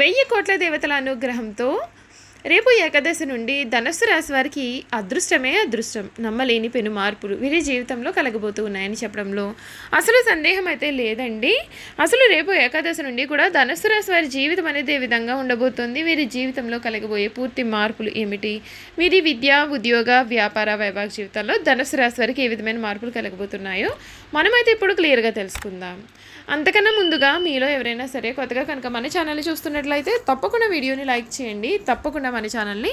1000 కోట్ల దేవతల అనుగ్రహంతో రేపు ఏకాదశి నుండి ధనస్సు రాశి వారికి అదృష్టమే అదృష్టం, నమ్మలేని పెను మార్పులు వీరి జీవితంలో కలగబోతూ ఉన్నాయని చెప్పడంలో అసలు సందేహం అయితే లేదండి. అసలు రేపు ఏకాదశి నుండి కూడా ధనస్సు రాశి వారి జీవితం అనేది ఏ విధంగా ఉండబోతోంది, వీరి జీవితంలో కలగబోయే పూర్తి మార్పులు ఏమిటి, వీరి విద్య, ఉద్యోగ, వ్యాపార, వైవాహిక జీవితాల్లో ధనస్సు రాశి వారికి ఏ విధమైన మార్పులు కలగబోతున్నాయో మనమైతే ఇప్పుడు క్లియర్గా తెలుసుకుందాం. అంతకన్నా ముందుగా మీలో ఎవరైనా సరే కొత్తగా కనుక మన ఛానల్ని చూస్తున్నట్లయితే తప్పకుండా వీడియోని లైక్ చేయండి, తప్పకుండా మన ఛానల్ని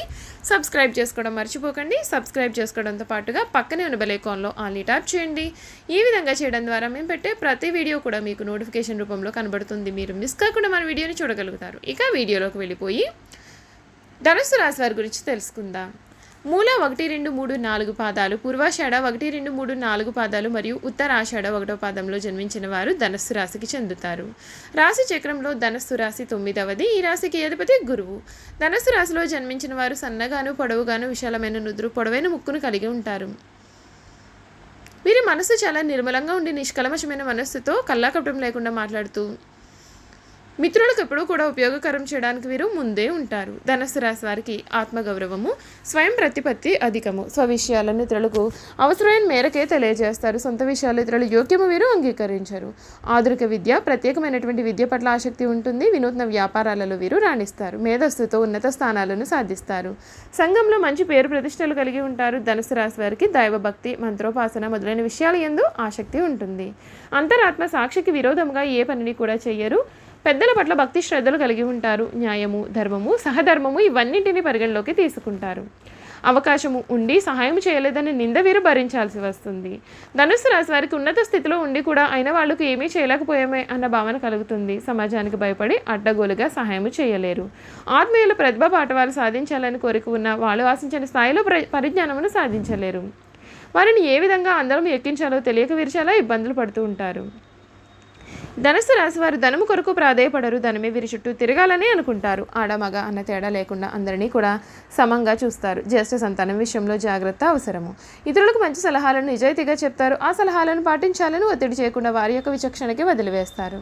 సబ్స్క్రైబ్ చేసుకోవడం మర్చిపోకండి. సబ్స్క్రైబ్ చేసుకోవడంతో పాటుగా పక్కనే ఉన్న బెల్ ఐకాన్లో ఆల్ని ట్యాప్ చేయండి. ఈ విధంగా చేయడం ద్వారా మేము పెట్టే ప్రతి వీడియో కూడా మీకు నోటిఫికేషన్ రూపంలో కనబడుతుంది, మీరు మిస్ కాకుండా మన వీడియోని చూడగలుగుతారు. ఇక వీడియోలోకి వెళ్ళిపోయి ధనుస్సు రాశి వారి గురించి తెలుసుకుందాం. మూల 1, 2, 3, 4 పాదాలు, పూర్వాషాఢ 1, 2, 3, 4 పాదాలు మరియు ఉత్తరాషాఢ 1వ పాదంలో జన్మించిన వారు ధనస్సు రాశికి చెందుతారు. రాశి చక్రంలో ధనస్సు రాశి 9వది. ఈ రాశికి అధిపతి గురువు. ధనస్సు రాశిలో జన్మించిన వారు సన్నగాను, పొడవుగాను, విశాలమైన నుదురు, పొడవైన ముక్కును కలిగి ఉంటారు. వీరి మనస్సు చాలా నిర్మలంగా ఉండి నిష్కల్మషమైన మనస్సుతో కల్లాకపటం లేకుండా మాట్లాడుతూ మిత్రులకు ఎప్పుడూ కూడా ఉపయోగకరం చేయడానికి వీరు ముందే ఉంటారు. ధనస్సు రాశి వారికి ఆత్మగౌరవము, స్వయం ప్రతిపత్తి అధికము. స్వవిషయాలను ఇతరులకు అవసరమైన మేరకే తెలియజేస్తారు. సొంత విషయాలు ఇతరుల యోగ్యము వీరు అంగీకరించరు. ఆధునిక విద్య, ప్రత్యేకమైనటువంటి విద్య పట్ల ఆసక్తి ఉంటుంది. వినూత్న వ్యాపారాలలో వీరు రాణిస్తారు. మేధస్సుతో ఉన్నత స్థానాలను సాధిస్తారు. సంఘంలో మంచి పేరు ప్రతిష్టలు కలిగి ఉంటారు. ధనస్సు రాశి వారికి దైవభక్తి, మంత్రోపాసన మొదలైన విషయాల యందు ఆసక్తి ఉంటుంది. అంతరాత్మ సాక్షికి విరోధంగా ఏ పనిని కూడా చెయ్యరు. పెద్దల పట్ల భక్తి శ్రద్ధలు కలిగి ఉంటారు. న్యాయము, ధర్మము, సహధర్మము ఇవన్నింటినీ పరిగణలోకి తీసుకుంటారు. అవకాశము ఉండి సహాయం చేయలేదని నింద వీరు భరించాల్సి వస్తుంది. ధనుస్సు రాశి వారికి ఉన్నత స్థితిలో ఉండి కూడా అయిన వాళ్ళకు ఏమీ చేయలేకపోయామే అన్న భావన కలుగుతుంది. సమాజానికి భయపడి అడ్డగోలుగా సహాయం చేయలేరు. ఆత్మీయుల ప్రతిభ పాఠవాలు సాధించాలని కోరిక ఉన్న వాళ్ళు ఆశించిన స్థాయిలో పరిజ్ఞానమును సాధించలేరు. వారిని ఏ విధంగా అందరం ఎక్కించాలో తెలియక వీరు చాలా ఇబ్బందులు పడుతూ ఉంటారు. ధనస్సు రాశి వారు ధనము కొరకు ప్రాధేయపడరు. ధనమే వీరి చుట్టూ తిరగాలని అనుకుంటారు. ఆడమగ అన్న తేడా లేకుండా అందరినీ కూడా సమంగా చూస్తారు. జ్యేష్ఠ సంతానం విషయంలో జాగ్రత్త అవసరము. ఇతరులకు మంచి సలహాలను నిజాయితీగా చెప్తారు. ఆ సలహాలను పాటించాలని ఒత్తిడి చేయకుండా వారి యొక్క విచక్షణకి వదిలివేస్తారు.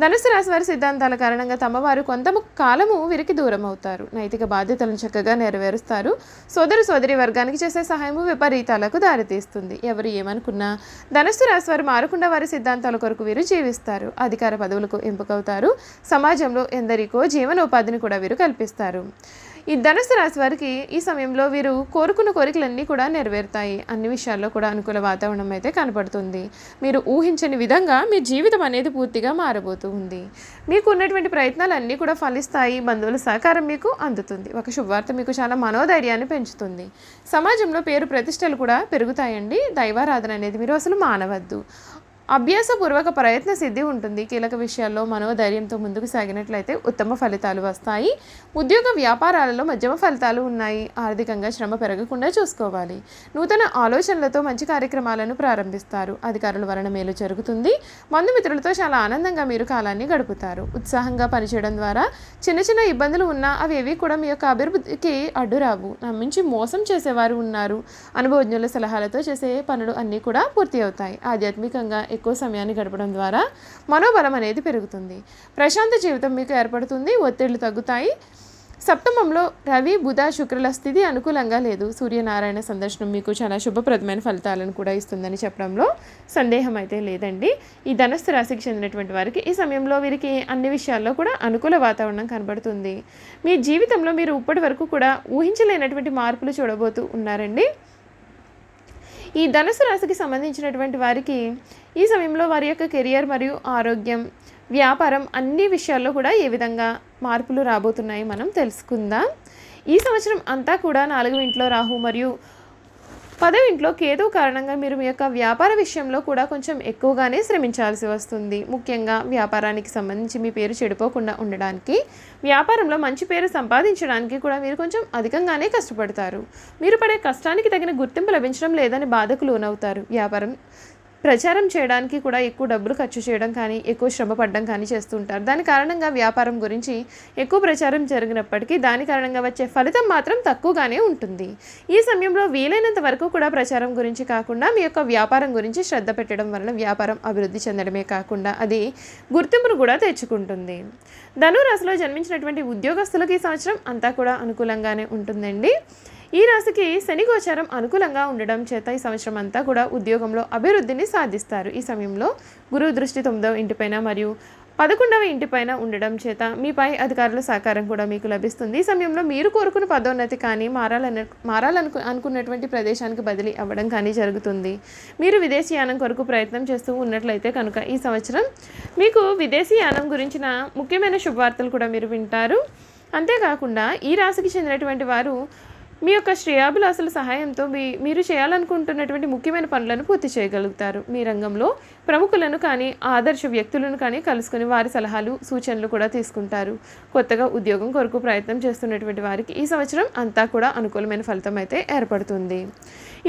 ధనుస్సు రాశి వారి సిద్ధాంతాల కారణంగా తమవారు కొంత కాలము వీరికి దూరం అవుతారు. నైతిక బాధ్యతలను చక్కగా నెరవేరుస్తారు. సోదరి వర్గానికి చేసే సహాయము విపరీతాలకు దారితీస్తుంది. ఎవరు ఏమనుకున్నా ధనుస్సు రాశి వారు మారకుండా వారి సిద్ధాంతాల కొరకు వీరు జీవిస్తారు. అధికార పదవులకు ఎంపికవుతారు. సమాజంలో ఎందరికో జీవనోపాధిని కూడా వీరు కల్పిస్తారు. ఈ ధనుస్సు రాశి వారికి ఈ సమయంలో వీరు కోరుకున్న కోరికలన్నీ కూడా నెరవేరుతాయి. అన్ని విషయాల్లో కూడా అనుకూల వాతావరణం అయితే కనపడుతుంది. మీరు ఊహించని విధంగా మీ జీవితం అనేది పూర్తిగా మారబోతూ ఉంది. మీకు ఉన్నటువంటి ప్రయత్నాలు అన్నీ కూడా ఫలిస్తాయి. బంధువుల సహకారం మీకు అందుతుంది. ఒక శుభవార్త మీకు చాలా మనోధైర్యాన్ని పెంచుతుంది. సమాజంలో పేరు ప్రతిష్టలు కూడా పెరుగుతాయండి. దైవారాధన అనేది మీరు అసలు మానవద్దు. అభ్యాసపూర్వక ప్రయత్న సిద్ధి ఉంటుంది. కీలక విషయాల్లో మనోధైర్యంతో ముందుకు సాగినట్లయితే ఉత్తమ ఫలితాలు వస్తాయి. ఉద్యోగ వ్యాపారాలలో మధ్యమ ఫలితాలు ఉన్నాయి. ఆర్థికంగా శ్రమ పెరగకుండా చూసుకోవాలి. నూతన ఆలోచనలతో మంచి కార్యక్రమాలను ప్రారంభిస్తారు. అధికారుల వలన మేలు జరుగుతుంది. బంధుమిత్రులతో చాలా ఆనందంగా మీరు కాలాన్ని గడుపుతారు. ఉత్సాహంగా పనిచేయడం ద్వారా చిన్న చిన్న ఇబ్బందులు ఉన్నా అవి ఏవి కూడా మీ యొక్క అభివృద్ధికి అడ్డురావు. నమ్మించి మోసం చేసేవారు ఉన్నారు. అనుభవజ్ఞుల సలహాలతో చేసే పనులు అన్నీ కూడా పూర్తి అవుతాయి. ఆధ్యాత్మికంగా ఎక్కువ సమయాన్ని గడపడం ద్వారా మనోబలం అనేది పెరుగుతుంది. ప్రశాంత జీవితం మీకు ఏర్పడుతుంది. ఒత్తిళ్లు తగ్గుతాయి. సప్తమంలో రవి, బుధ, శుక్రుల స్థితి అనుకూలంగా లేదు. సూర్యనారాయణ సందర్శనం మీకు చాలా శుభప్రదమైన ఫలితాలను కూడా ఇస్తుందని చెప్పడంలో సందేహం అయితే లేదండి. ఈ ధనుస్సు రాశికి చెందినటువంటి వారికి ఈ సమయంలో వీరికి అన్ని విషయాల్లో కూడా అనుకూల వాతావరణం కనబడుతుంది. మీ జీవితంలో మీరు ఇప్పటి వరకు కూడా ఊహించలేనటువంటి మార్పులు చూడబోతూ ఉన్నారండి. ఈ ధనుస్సు రాశికి సంబంధించినటువంటి వారికి ఈ సమయంలో వారి యొక్క కెరియర్ మరియు ఆరోగ్యం, వ్యాపారం అన్ని విషయాల్లో కూడా ఏ విధంగా మార్పులు రాబోతున్నాయి మనం తెలుసుకుందాం. ఈ సంవత్సరం అంతా కూడా 4వ ఇంట్లో రాహు మరియు 10వ ఇంట్లో కేతు కారణంగా మీరు మీ యొక్క వ్యాపార విషయంలో కూడా కొంచెం ఎక్కువగానే శ్రమించాల్సి వస్తుంది. ముఖ్యంగా వ్యాపారానికి సంబంధించి మీ పేరు చెడిపోకుండా ఉండడానికి, వ్యాపారంలో మంచి పేరు సంపాదించడానికి కూడా మీరు కొంచెం అధికంగానే కష్టపడతారు. మీరు పడే కష్టానికి తగిన గుర్తింపు లభించడం లేదని బాధకు లోనవుతారు. వ్యాపారం ప్రచారం చేయడానికి కూడా ఎక్కువ డబ్బులు ఖర్చు చేయడం కానీ ఎక్కువ శ్రమ పడడం కానీ చేస్తూ ఉంటారు. దాని కారణంగా వ్యాపారం గురించి ఎక్కువ ప్రచారం జరిగినప్పటికీ దాని కారణంగా వచ్చే ఫలితం మాత్రం తక్కువగానే ఉంటుంది. ఈ సమయంలో వీలైనంత వరకు కూడా ప్రచారం గురించి కాకుండా మీ యొక్క వ్యాపారం గురించి శ్రద్ధ పెట్టడం వలన వ్యాపారం అభివృద్ధి చెందడమే కాకుండా అది గుర్తింపును కూడా తెచ్చుకుంటుంది. ధను రాశిలో జన్మించినటువంటి ఉద్యోగస్తులకు ఈ సంవత్సరం అంతా కూడా అనుకూలంగానే ఉంటుందండి. ఈ రాశికి శని గోచారం అనుకూలంగా ఉండడం చేత ఈ సంవత్సరం అంతా కూడా ఉద్యోగంలో అభివృద్ధిని సాధిస్తారు. ఈ సమయంలో గురువు దృష్టి 9వ ఇంటిపైన మరియు 11వ ఇంటిపైన ఉండడం చేత మీ పై అధికారుల సహకారం కూడా మీకు లభిస్తుంది. ఈ సమయంలో మీరు కోరుకున్న పదోన్నతి కానీ అనుకున్నటువంటి ప్రదేశానికి బదిలీ అవ్వడం కానీ జరుగుతుంది. మీరు విదేశీయానం కొరకు ప్రయత్నం చేస్తూ ఉన్నట్లయితే కనుక ఈ సంవత్సరం మీకు విదేశీయానం గురించిన ముఖ్యమైన శుభవార్తలు కూడా మీరు వింటారు. అంతేకాకుండా ఈ రాశికి చెందినటువంటి వారు మీ యొక్క శ్రేయాభిలాషుల సహాయంతో మీరు చేయాలనుకుంటున్నటువంటి ముఖ్యమైన పనులను పూర్తి చేయగలుగుతారు. మీ రంగంలో ప్రముఖులను కానీ ఆదర్శ వ్యక్తులను కానీ కలుసుకొని వారి సలహాలు సూచనలు కూడా తీసుకుంటారు. కొత్తగా ఉద్యోగం కొరకు ప్రయత్నం చేస్తున్నటువంటి వారికి ఈ సంవత్సరం అంతా కూడా అనుకూలమైన ఫలితం అయితే ఏర్పడుతుంది.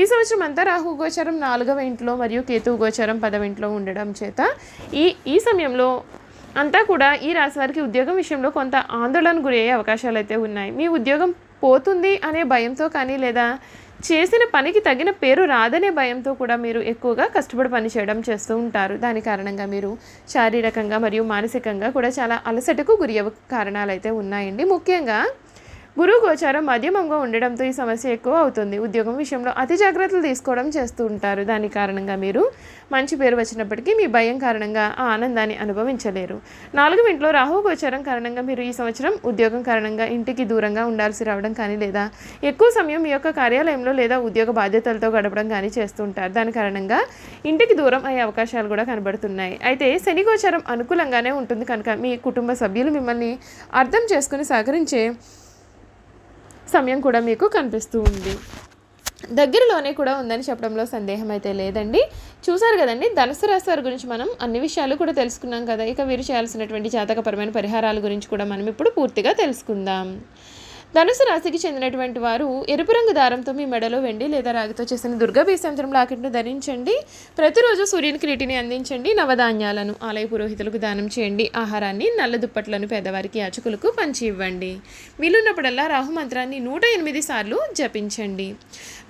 ఈ సంవత్సరం అంతా రాహు గోచారం 4వ ఇంట్లో మరియు కేతువు గోచారం 10వ ఇంట్లో ఉండడం చేత ఈ సమయంలో అంతా కూడా ఈ రాశి వారికి ఉద్యోగం విషయంలో కొంత ఆందోళన గురయ్యే అవకాశాలు అయితే ఉన్నాయి. మీ ఉద్యోగం పోతుంది అనే భయంతో కానీ లేదా చేసిన పనికి తగిన పేరు రాదనే భయంతో కూడా మీరు ఎక్కువగా కష్టపడి పని చేయడం చేస్తూ ఉంటారు. దాని కారణంగా మీరు శారీరకంగా మరియు మానసికంగా కూడా చాలా అలసటకు గురి అయ్యే కారణాలు అయితే ఉన్నాయండి. ముఖ్యంగా గురువు గోచారం మధ్యమంగా ఉండడంతో ఈ సమస్య ఎక్కువ అవుతుంది. ఉద్యోగం విషయంలో అతి జాగ్రత్తలు తీసుకోవడం చేస్తూ ఉంటారు. దాని కారణంగా మీరు మంచి పేరు వచ్చినప్పటికీ మీ భయం కారణంగా ఆ ఆనందాన్ని అనుభవించలేరు. 4వ ఇంట్లో రాహు గోచారం కారణంగా మీరు ఈ సంవత్సరం ఉద్యోగం కారణంగా ఇంటికి దూరంగా ఉండాల్సి రావడం కానీ లేదా ఎక్కువ సమయం మీ యొక్క కార్యాలయంలో లేదా ఉద్యోగ బాధ్యతలతో గడపడం కానీ చేస్తూ ఉంటారు. దాని కారణంగా ఇంటికి దూరం అయ్యే అవకాశాలు కూడా కనబడుతున్నాయి. అయితే శని గోచారం అనుకూలంగానే ఉంటుంది కనుక మీ కుటుంబ సభ్యులు మిమ్మల్ని అర్థం చేసుకుని సహకరించే సమయం కూడా మీకు కనిపిస్తూ ఉంది. దగ్గరలోనే కూడా ఉందని చెప్పడంలో సందేహం అయితే లేదండి. చూసారు కదండి, ధనుసు రాశి వారి గురించి మనం అన్ని విషయాలు కూడా తెలుసుకున్నాం కదా. ఇక వీరు చేయాల్సినటువంటి జాతకపరమైన పరిహారాల గురించి కూడా మనం ఇప్పుడు పూర్తిగా తెలుసుకుందాం. ధనుసు రాశికి చెందినటువంటి వారు ఎరుపు రంగు దారంతో మీ మెడలో వెండి లేదా రాగితో చేసిన దుర్గా బీజంత్రం లాకెట్ను ధరించండి. ప్రతిరోజు సూర్యునికి నీటిని అందించండి. నవధాన్యాలను ఆలయ పురోహితులకు దానం చేయండి. ఆహారాన్ని నల్ల దుప్పట్లను పేదవారికి యాచకులకు పంచి ఇవ్వండి. వీలున్నప్పుడల్లా రాహు మంత్రాన్ని 108 సార్లు జపించండి.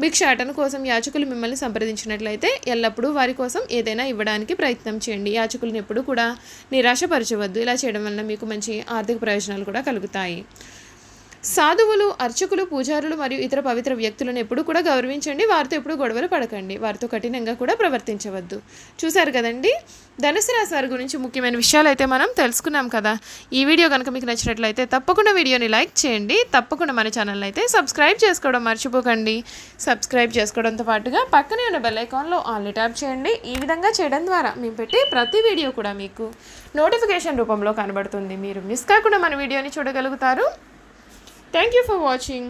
భిక్షాటన కోసం యాచకులు మిమ్మల్ని సంప్రదించినట్లయితే ఎల్లప్పుడూ వారి కోసం ఏదైనా ఇవ్వడానికి ప్రయత్నం చేయండి. యాచకులను ఎప్పుడూ కూడా నిరాశపరచవద్దు. ఇలా చేయడం వలన మీకు మంచి ఆర్థిక ప్రయోజనాలు కూడా కలుగుతాయి. సాధువులు, అర్చకులు, పూజారులు మరియు ఇతర పవిత్ర వ్యక్తులను ఎప్పుడు కూడా గౌరవించండి. వారితో ఎప్పుడు గొడవలు పడకండి. వారితో కఠినంగా కూడా ప్రవర్తించవద్దు. చూశారు కదండి, ధనుసు రాశి వారి గురించి ముఖ్యమైన విషయాలు అయితే మనం తెలుసుకున్నాం కదా. ఈ వీడియో కనుక మీకు నచ్చినట్లయితే తప్పకుండా వీడియోని లైక్ చేయండి. తప్పకుండా మన ఛానల్ అయితే సబ్స్క్రైబ్ చేసుకోవడం మర్చిపోకండి. సబ్స్క్రైబ్ చేసుకోవడంతో పాటుగా పక్కనే ఉన్న బెల్ ఐకాన్లో ఆల్ ట్యాప్ చేయండి. ఈ విధంగా చేయడం ద్వారా మేము పెట్టే ప్రతి వీడియో కూడా మీకు నోటిఫికేషన్ రూపంలో కనబడుతుంది. మీరు మిస్ కాకుండా మన వీడియోని చూడగలుగుతారు. Thank you for watching.